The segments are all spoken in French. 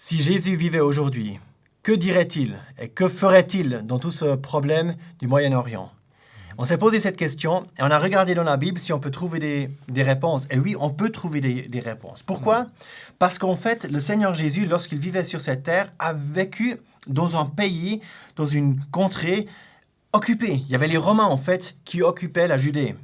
Si Jésus vivait aujourd'hui, que dirait-il et que ferait-il dans tout ce problème du Moyen-Orient? On s'est posé cette question et on a regardé dans la Bible si on peut trouver des réponses. Et oui, on peut trouver des réponses. Pourquoi? Parce qu'en fait, le Seigneur Jésus, lorsqu'il vivait sur cette terre, a vécu dans un pays, dans une contrée occupée. Il y avait les Romains, en fait, qui occupaient la Judée.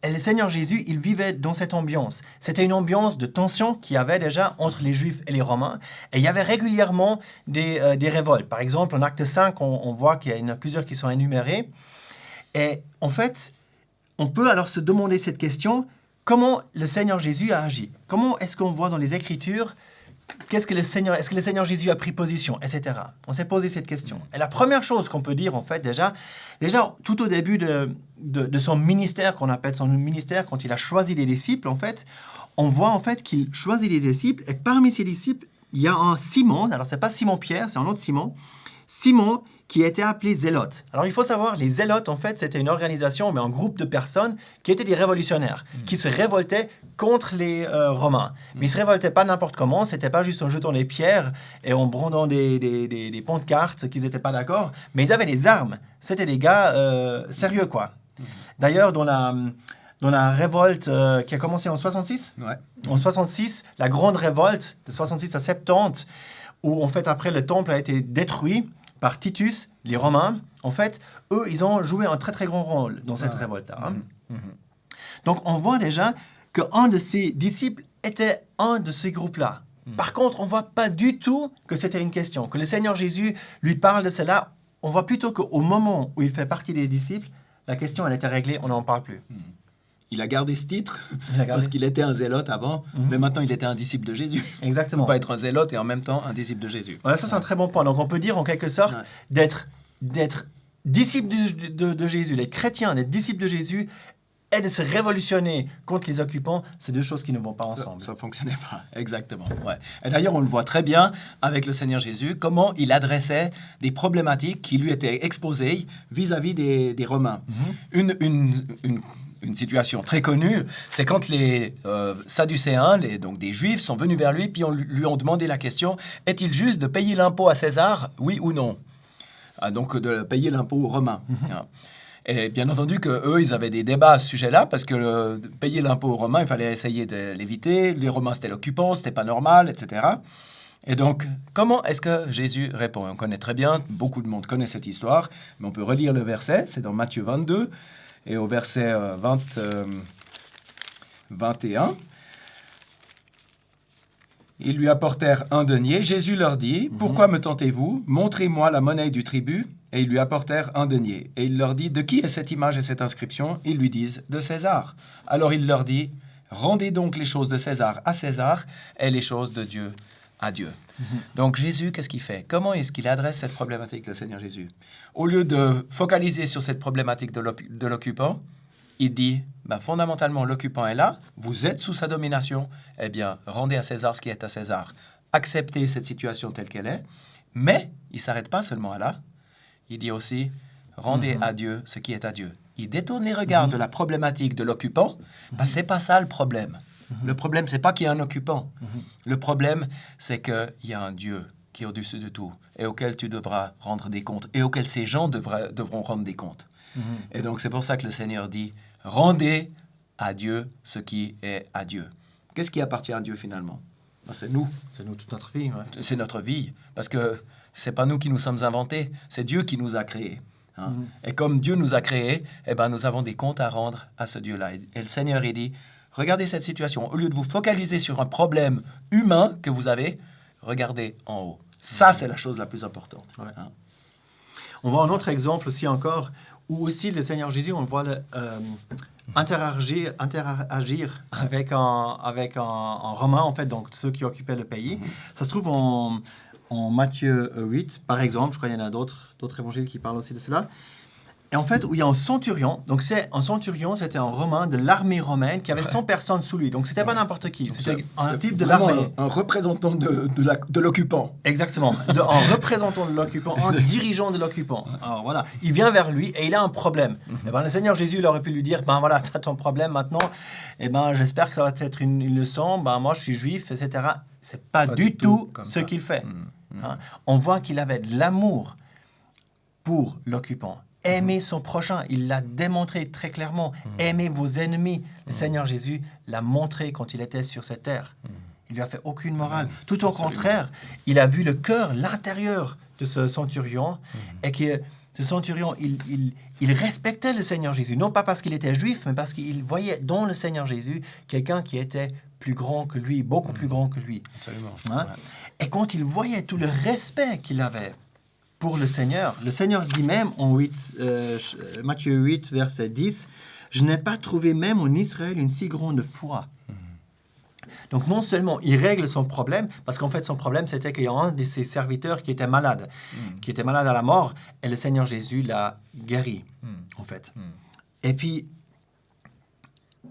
Et le Seigneur Jésus, il vivait dans cette ambiance. C'était une ambiance de tension qu'il y avait déjà entre les Juifs et les Romains. Et il y avait régulièrement des révoltes. Par exemple, en Acte 5, on voit qu'il y en a plusieurs qui sont énumérés. Et en fait, on peut alors se demander cette question, comment le Seigneur Jésus a agi? Comment est-ce qu'on voit dans les Écritures, est-ce que le Seigneur Jésus a pris position, etc. On s'est posé cette question. Et la première chose qu'on peut dire, en fait, déjà tout au début de son ministère, qu'on appelle son ministère, quand il a choisi les disciples, en fait, on voit en fait qu'il choisit les disciples, et parmi ces disciples, il y a un Simon, alors c'est pas Simon-Pierre, c'est un autre Simon, qui était appelé Zélote. Alors il faut savoir, les Zélotes, en fait, c'était une organisation, mais un groupe de personnes qui étaient des révolutionnaires, qui se révoltaient contre les Romains. Mais ils ne se révoltaient pas n'importe comment, c'était pas juste en jetant des pierres et en brandant des pancartes qu'ils n'étaient pas d'accord, mais ils avaient des armes. C'était des gars sérieux, quoi. D'ailleurs, dans la révolte qui a commencé en 66, en 66, la grande révolte de 66 à 70, où en fait après le temple a été détruit par Titus, les Romains, en fait, eux, ils ont joué un très très grand rôle dans cette révolte-là. Hein. Donc on voit déjà qu'un de ses disciples était un de ces groupes-là. Par contre, on ne voit pas du tout que c'était une question, que le Seigneur Jésus lui parle de cela. On voit plutôt qu'au moment où il fait partie des disciples, la question elle était réglée, on n'en parle plus. Il a gardé ce titre parce qu'il était un zélote avant, mais maintenant il était un disciple de Jésus. Exactement. Il ne peut pas être un zélote et en même temps un disciple de Jésus. Voilà, ça c'est un très bon point. Donc on peut dire en quelque sorte d'être disciple de Jésus, les chrétiens, d'être disciples de Jésus et de se révolutionner contre les occupants, c'est deux choses qui ne vont pas ensemble. Ça ne fonctionnait pas, exactement. Ouais. Et d'ailleurs, on le voit très bien avec le Seigneur Jésus, comment il adressait des problématiques qui lui étaient exposées vis-à-vis des Romains. Une situation très connue, c'est quand les Sadducéens, donc des Juifs, sont venus vers lui, puis lui ont demandé la question, est-il juste de payer l'impôt à César, oui ou non? Donc de payer l'impôt aux Romains. Et bien entendu qu'eux, ils avaient des débats à ce sujet-là, parce que payer l'impôt aux Romains, il fallait essayer de l'éviter. Les Romains, c'était l'occupant, c'était pas normal, etc. Et donc, comment est-ce que Jésus répond? On connaît très bien, beaucoup de monde connaît cette histoire, mais on peut relire le verset, c'est dans Matthieu 22, et au verset 21, ils lui apportèrent un denier. Jésus leur dit, « Pourquoi me tentez-vous? Montrez-moi la monnaie du tribut. » Et ils lui apportèrent un denier. Et il leur dit, « De qui est cette image et cette inscription ?» Ils lui disent, « De César. » Alors il leur dit, « Rendez donc les choses de César à César et les choses de Dieu à Dieu. » Donc Jésus, qu'est-ce qu'il fait? Comment est-ce qu'il adresse cette problématique, le Seigneur Jésus? Au lieu de focaliser sur cette problématique de l'occupant, il dit, fondamentalement, l'occupant est là, vous êtes sous sa domination, eh bien, rendez à César ce qui est à César. Acceptez cette situation telle qu'elle est, mais il ne s'arrête pas seulement à là. Il dit aussi, rendez à Dieu ce qui est à Dieu. Il détourne les regards de la problématique de l'occupant, parce que ce n'est pas ça le problème. Le problème, ce n'est pas qu'il y a un occupant. Le problème, c'est qu'il y a un Dieu qui est au-dessus de tout et auquel tu devras rendre des comptes et auquel ces gens devront rendre des comptes. Et donc, c'est pour ça que le Seigneur dit, rendez à Dieu ce qui est à Dieu. Qu'est-ce qui appartient à Dieu finalement? C'est nous. C'est nous toute notre vie. Ouais. C'est notre vie. Parce que ce n'est pas nous qui nous sommes inventés, c'est Dieu qui nous a créés. Hein? Et comme Dieu nous a créés, nous avons des comptes à rendre à ce Dieu-là. Et le Seigneur, il dit, regardez cette situation. Au lieu de vous focaliser sur un problème humain que vous avez, regardez en haut. Ça, c'est la chose la plus importante. Ouais. Hein? On voit un autre exemple aussi encore, où aussi le Seigneur Jésus, on le voit interagir avec un Romain, en fait, donc ceux qui occupaient le pays. Ça se trouve en Matthieu 8, par exemple. Je crois qu'il y en a d'autres évangiles qui parlent aussi de cela. Et en fait, où il y a un centurion, donc un centurion, c'était un Romain de l'armée romaine qui avait 100 personnes sous lui. Donc, c'était pas n'importe qui, c'était un type de vraiment l'armée. un représentant de l'occupant. Exactement, un représentant de l'occupant, un dirigeant de l'occupant. Alors voilà, il vient vers lui et il a un problème. Et ben, le Seigneur Jésus, il aurait pu lui dire, ben voilà, tu as ton problème maintenant, et ben j'espère que ça va être une leçon, ben moi je suis juif, etc. C'est pas du tout ce qu'il fait. Hein? On voit qu'il avait de l'amour pour l'occupant. Aimer son prochain, il l'a démontré très clairement. Aimez vos ennemis. Le Seigneur Jésus l'a montré quand il était sur cette terre. Il lui a fait aucune morale. Tout au contraire, il a vu le cœur, l'intérieur de ce centurion, et que ce centurion, il respectait le Seigneur Jésus, non pas parce qu'il était juif, mais parce qu'il voyait dans le Seigneur Jésus quelqu'un qui était plus grand que lui, beaucoup plus grand que lui. Absolument. Hein? Et quand il voyait tout le respect qu'il avait pour le Seigneur dit même en Matthieu 8, verset 10, « Je n'ai pas trouvé même en Israël une si grande foi. » Donc non seulement il règle son problème, parce qu'en fait son problème c'était qu'il y a un de ses serviteurs qui était malade à la mort, et le Seigneur Jésus l'a guéri, en fait. Et puis,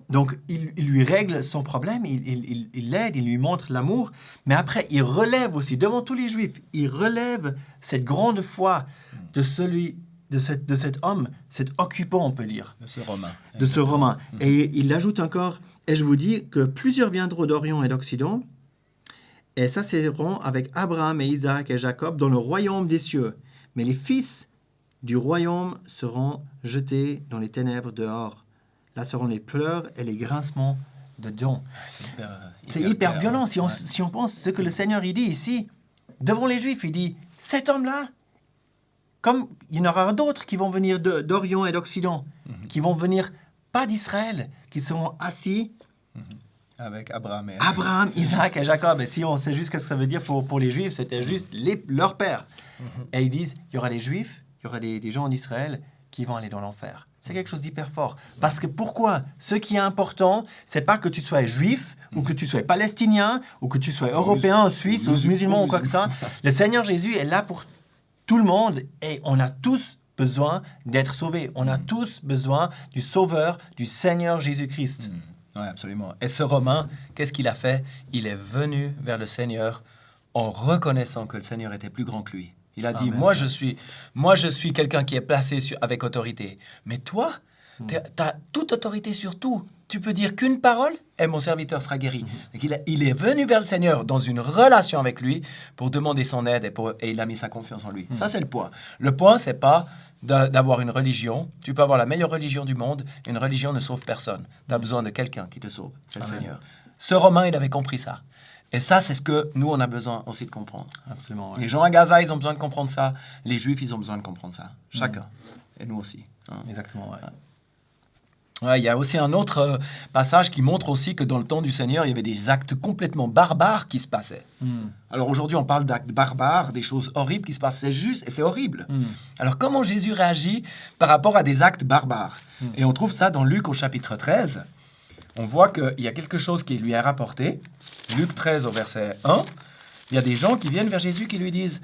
donc il lui règle son problème, il l'aide, il lui montre l'amour, mais après il relève aussi, devant tous les Juifs, il relève cette grande foi de cet homme, cet occupant, on peut dire. De ce Romain. De ce Romain. Et il ajoute encore, et je vous dis que plusieurs viendront d'Orient et d'Occident et s'assiedront avec Abraham et Isaac et Jacob dans le royaume des cieux. Mais les fils du royaume seront jetés dans les ténèbres dehors. Là seront les pleurs et les grincements de dents. C'est hyper violent. Si on pense ce que le Seigneur il dit ici, devant les Juifs, il dit, cet homme-là, comme il y en aura d'autres qui vont venir d'Orient et d'Occident, qui vont venir pas d'Israël, qui seront assis avec Abraham, Isaac et Jacob. Et si on sait juste ce que ça veut dire pour les Juifs, c'était juste leur père. Et ils disent, il y aura des Juifs, il y aura des gens d'Israël qui vont aller dans l'enfer. C'est quelque chose d'hyper fort. Parce que pourquoi? Ce qui est important, c'est pas que tu sois juif, ou que tu sois palestinien, ou que tu sois européen, suisse, ou musulman, ou quoi que ça. Le Seigneur Jésus est là pour tout le monde, et on a tous besoin d'être sauvés. On a tous besoin du Sauveur, du Seigneur Jésus-Christ. Oui, absolument. Et ce Romain, qu'est-ce qu'il a fait? Il est venu vers le Seigneur en reconnaissant que le Seigneur était plus grand que lui. Il a dit, moi je suis quelqu'un qui est placé avec autorité. Mais toi, tu as toute autorité sur tout. Tu peux dire qu'une parole et mon serviteur sera guéri. Donc il est venu vers le Seigneur dans une relation avec lui pour demander son aide et il a mis sa confiance en lui. Ça, c'est le point. Le point, c'est pas d'avoir une religion. Tu peux avoir la meilleure religion du monde. Une religion ne sauve personne. Tu as besoin de quelqu'un qui te sauve. C'est le Seigneur. Ce Romain, il avait compris ça. Et ça, c'est ce que nous, on a besoin aussi de comprendre. Absolument. Ouais. Les gens à Gaza, ils ont besoin de comprendre ça. Les Juifs, ils ont besoin de comprendre ça. Chacun. Et nous aussi. Hein. Exactement, ouais. Ouais, il y a aussi un autre passage qui montre aussi que dans le temps du Seigneur, il y avait des actes complètement barbares qui se passaient. Alors aujourd'hui, on parle d'actes barbares, des choses horribles qui se passent. C'est juste et c'est horrible. Alors comment Jésus réagit par rapport à des actes barbares? Et on trouve ça dans Luc au chapitre 13. On voit qu'il y a quelque chose qui lui est rapporté. Luc 13 au verset 1. Il y a des gens qui viennent vers Jésus qui lui disent...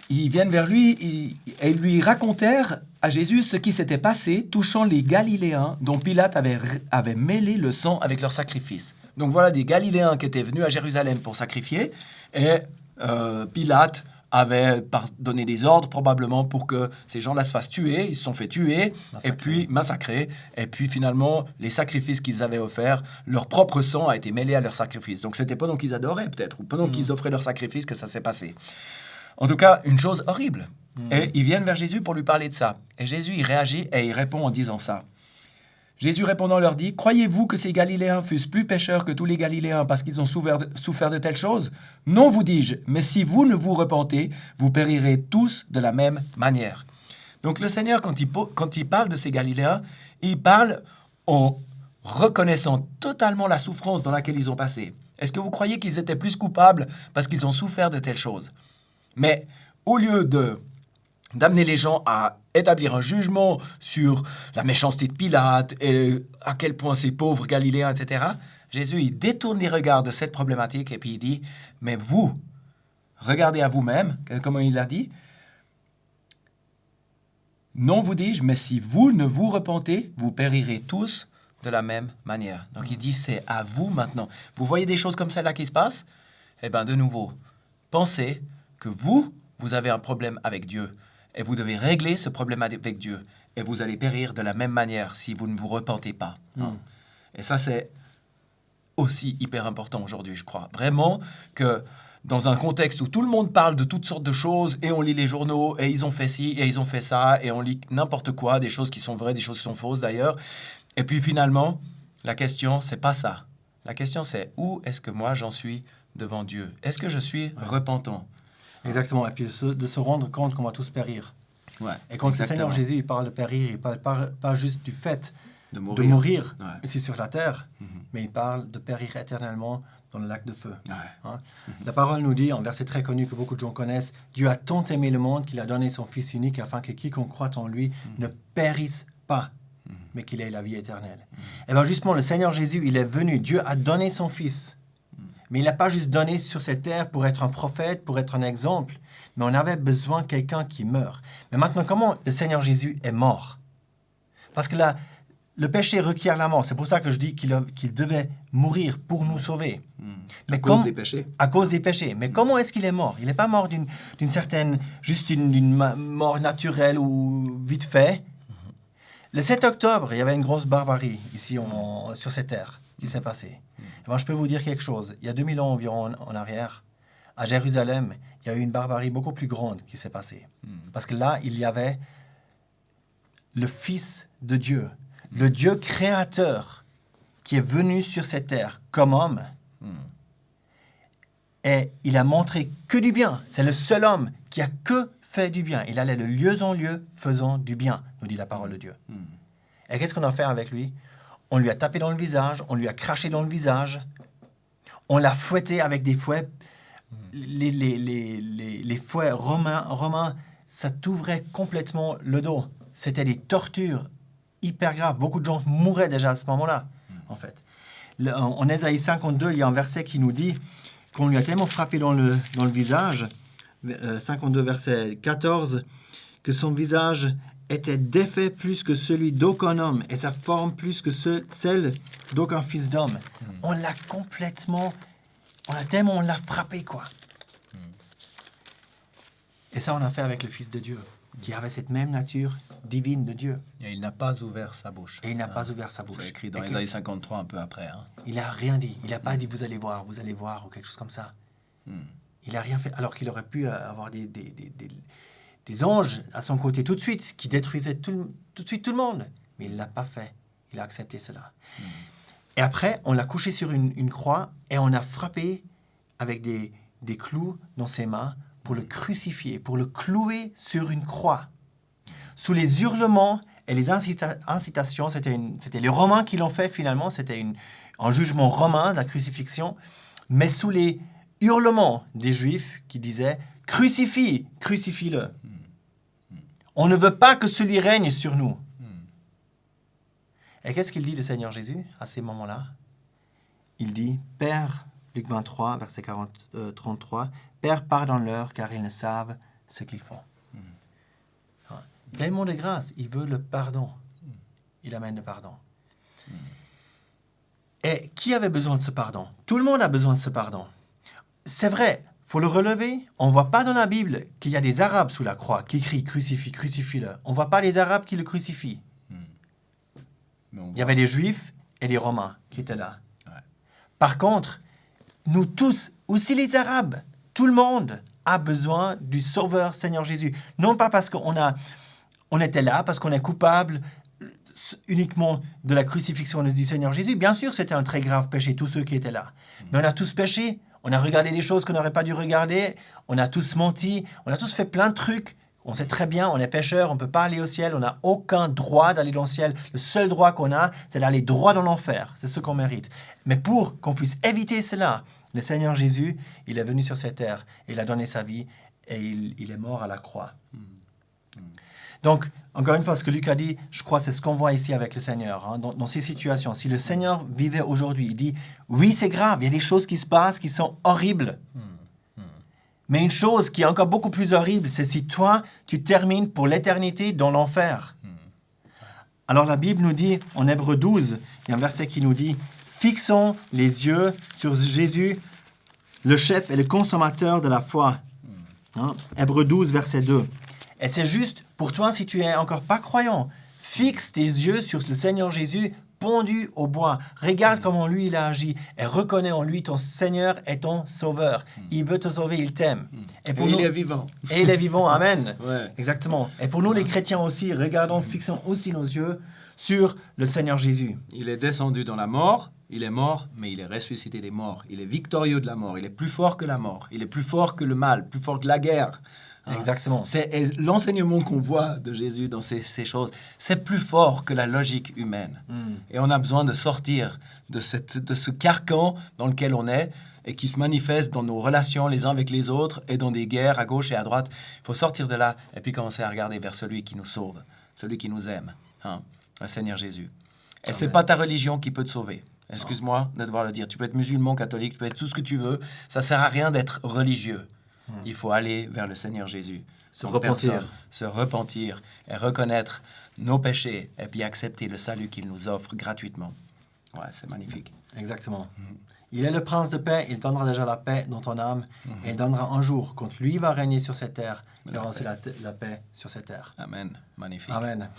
ils viennent vers lui et lui racontèrent à Jésus ce qui s'était passé touchant les Galiléens dont Pilate avait mêlé le sang avec leur sacrifice. Donc voilà des Galiléens qui étaient venus à Jérusalem pour sacrifier et Pilate avait donné des ordres probablement pour que ces gens-là se fassent tuer. Ils se sont fait tuer et puis massacrer. Et puis finalement, les sacrifices qu'ils avaient offerts, leur propre sang a été mêlé à leur sacrifice. Donc c'était pendant qu'ils adoraient peut-être ou pendant qu'ils offraient leur sacrifice que ça s'est passé. En tout cas, une chose horrible. Et ils viennent vers Jésus pour lui parler de ça. Et Jésus, il réagit et il répond en disant ça. Jésus répondant leur dit, « Croyez-vous que ces Galiléens fussent plus pécheurs que tous les Galiléens parce qu'ils ont souffert de telles choses? Non, vous dis-je, mais si vous ne vous repentez, vous périrez tous de la même manière. » Donc le Seigneur, quand il parle de ces Galiléens, il parle en reconnaissant totalement la souffrance dans laquelle ils ont passé. Est-ce que vous croyez qu'ils étaient plus coupables parce qu'ils ont souffert de telles choses? Mais au lieu d'amener les gens à établir un jugement sur la méchanceté de Pilate et à quel point ces pauvres Galiléens, etc., Jésus, il détourne les regards de cette problématique et puis il dit, mais vous, regardez à vous-même, comment il l'a dit, Non, vous dis-je, mais si vous ne vous repentez, vous périrez tous de la même manière. Donc il dit, c'est à vous maintenant. Vous voyez des choses comme celle-là qui se passent? Eh bien, de nouveau, pensez que vous avez un problème avec Dieu. Et vous devez régler ce problème avec Dieu. Et vous allez périr de la même manière si vous ne vous repentez pas. Hein. Et ça, c'est aussi hyper important aujourd'hui, je crois. Vraiment que dans un contexte où tout le monde parle de toutes sortes de choses et on lit les journaux et ils ont fait ci et ils ont fait ça et on lit n'importe quoi, des choses qui sont vraies, des choses qui sont fausses d'ailleurs. Et puis finalement, la question, c'est pas ça. La question, c'est où est-ce que moi j'en suis devant Dieu? Est-ce que je suis repentant? Exactement. Et puis de se rendre compte qu'on va tous périr. Ouais, Et quand le exactement. Seigneur Jésus il parle de périr, il parle pas juste du fait de de mourir Ouais. ici sur la terre, Mhm. mais il parle de périr éternellement dans le lac de feu. Ouais. Hein? La parole nous dit, en verset très connu que beaucoup de gens connaissent, Dieu a tant aimé le monde qu'il a donné son Fils unique afin que quiconque croit en lui ne périsse pas, mais qu'il ait la vie éternelle. Et bien justement, le Seigneur Jésus, il est venu, Dieu a donné son Fils. Mais il n'a pas juste donné sur cette terre pour être un prophète, pour être un exemple, mais on avait besoin de quelqu'un qui meurt. Mais maintenant, comment le Seigneur Jésus est mort? Parce que le péché requiert la mort. C'est pour ça que je dis qu'il devait mourir pour nous sauver. À cause des péchés. À cause des péchés. Mais comment est-ce qu'il est mort? Il n'est pas mort d'une certaine... juste d'une mort naturelle ou vite fait. Le 7 octobre, il y avait une grosse barbarie ici sur cette terre qui s'est passée. Moi, je peux vous dire quelque chose. Il y a 2000 ans environ en arrière, à Jérusalem, il y a eu une barbarie beaucoup plus grande qui s'est passée. Parce que là, il y avait le Fils de Dieu, le Dieu créateur qui est venu sur cette terre comme homme. Et il a montré que du bien. C'est le seul homme qui a que fait du bien. Il allait de lieu en lieu faisant du bien, nous dit la parole de Dieu. Et qu'est-ce qu'on a fait avec lui? On lui a tapé dans le visage, on lui a craché dans le visage, on l'a fouetté avec des fouets. Les fouets romains, ça t'ouvrait complètement le dos. C'était des tortures hyper graves. Beaucoup de gens mouraient déjà à ce moment-là, en fait. En Ésaïe 52, il y a un verset qui nous dit qu'on lui a tellement frappé dans le visage, 52 verset 14, que son visage était défait plus que celui d'aucun homme et sa forme plus que celle d'aucun fils d'homme. On l'a frappé, quoi. Et ça, on a fait avec le Fils de Dieu, qui avait cette même nature divine de Dieu. Et il n'a pas ouvert sa bouche. Et il n'a pas ouvert sa bouche. C'est écrit dans Ésaïe 53 un peu après. Hein. Il n'a rien dit. Il n'a pas dit vous allez voir, ou quelque chose comme ça. Il n'a rien fait, alors qu'il aurait pu avoir des anges à son côté tout de suite, qui détruisaient tout de suite tout le monde. Mais il ne l'a pas fait. Il a accepté cela. Et après, on l'a couché sur une croix et on a frappé avec des clous dans ses mains pour le crucifier, pour le clouer sur une croix. Sous les hurlements et les incitations, c'était les Romains qui l'ont fait finalement, c'était un jugement romain de la crucifixion, mais sous les hurlements des Juifs qui disaient « Crucifie-le ». On ne veut pas que celui règne sur nous. Et qu'est-ce qu'il dit, le Seigneur Jésus, à ces moments-là? Il dit « Père », Luc 23, verset 33, « Père, pardonne-leur, car ils ne savent ce qu'ils font. » Tellement de grâce, il veut le pardon. Il amène le pardon. Et qui avait besoin de ce pardon? Tout le monde a besoin de ce pardon. C'est vrai, il faut le relever. On ne voit pas dans la Bible qu'il y a des Arabes sous la croix qui crient « Crucifie, crucifie-le ». On ne voit pas les Arabes qui le crucifient. Il y avait des Juifs et des Romains qui étaient là. Ouais. Par contre, nous tous, aussi les Arabes, tout le monde a besoin du Sauveur Seigneur Jésus. Non pas parce qu'on était là, parce qu'on est coupable uniquement de la crucifixion du Seigneur Jésus. Bien sûr, c'était un très grave péché, tous ceux qui étaient là. Mais on a tous péché, on a regardé des choses qu'on n'aurait pas dû regarder, on a tous menti, on a tous fait plein de trucs. On sait très bien, on est pécheurs, on ne peut pas aller au ciel, on n'a aucun droit d'aller dans le ciel. Le seul droit qu'on a, c'est d'aller droit dans l'enfer. C'est ce qu'on mérite. Mais pour qu'on puisse éviter cela, le Seigneur Jésus, il est venu sur cette terre, il a donné sa vie et il est mort à la croix. Donc, encore une fois, ce que Luc a dit, je crois c'est ce qu'on voit ici avec le Seigneur, hein, dans ces situations. Si le Seigneur vivait aujourd'hui, il dit, oui, c'est grave, il y a des choses qui se passent qui sont horribles. Mais une chose qui est encore beaucoup plus horrible, c'est si toi, tu termines pour l'éternité dans l'enfer. Alors la Bible nous dit, en Hébreux 12, il y a un verset qui nous dit « Fixons les yeux sur Jésus, le chef et le consommateur de la foi. » Hébreux 12, verset 2. Et c'est juste pour toi, si tu es encore pas croyant, fixe tes yeux sur le Seigneur Jésus pendu au bois. Regarde comment lui, il a agi et reconnais en lui ton Seigneur et ton Sauveur. Il veut te sauver, il t'aime. Et il est vivant. Et il est vivant, amen. Ouais. Exactement. Et pour nous, les chrétiens aussi, regardons, fixons aussi nos yeux sur le Seigneur Jésus. Il est descendu dans la mort, il est mort, mais il est ressuscité des morts. Il est victorieux de la mort, il est plus fort que la mort, il est plus fort que le mal, plus fort que la guerre. Exactement. C'est l'enseignement qu'on voit de Jésus dans ces choses. C'est plus fort que la logique humaine. Et on a besoin de sortir de ce carcan dans lequel on est et qui se manifeste dans nos relations les uns avec les autres et dans des guerres à gauche et à droite. Il faut sortir de là et puis commencer à regarder vers celui qui nous sauve, celui qui nous aime, le Seigneur Jésus. Et c'est pas ta religion qui peut te sauver. Excuse-moi de devoir le dire. Tu peux être musulman, catholique, tu peux être tout ce que tu veux. Ça sert à rien d'être religieux. Il faut aller vers le Seigneur Jésus. Se repentir. Se repentir et reconnaître nos péchés et puis accepter le salut qu'il nous offre gratuitement. Ouais, c'est magnifique. Exactement. Il est le prince de paix, il donnera déjà la paix dans ton âme et il donnera un jour, quand lui va régner sur cette terre, il y aura aussi la paix sur cette terre. Amen. Magnifique. Amen.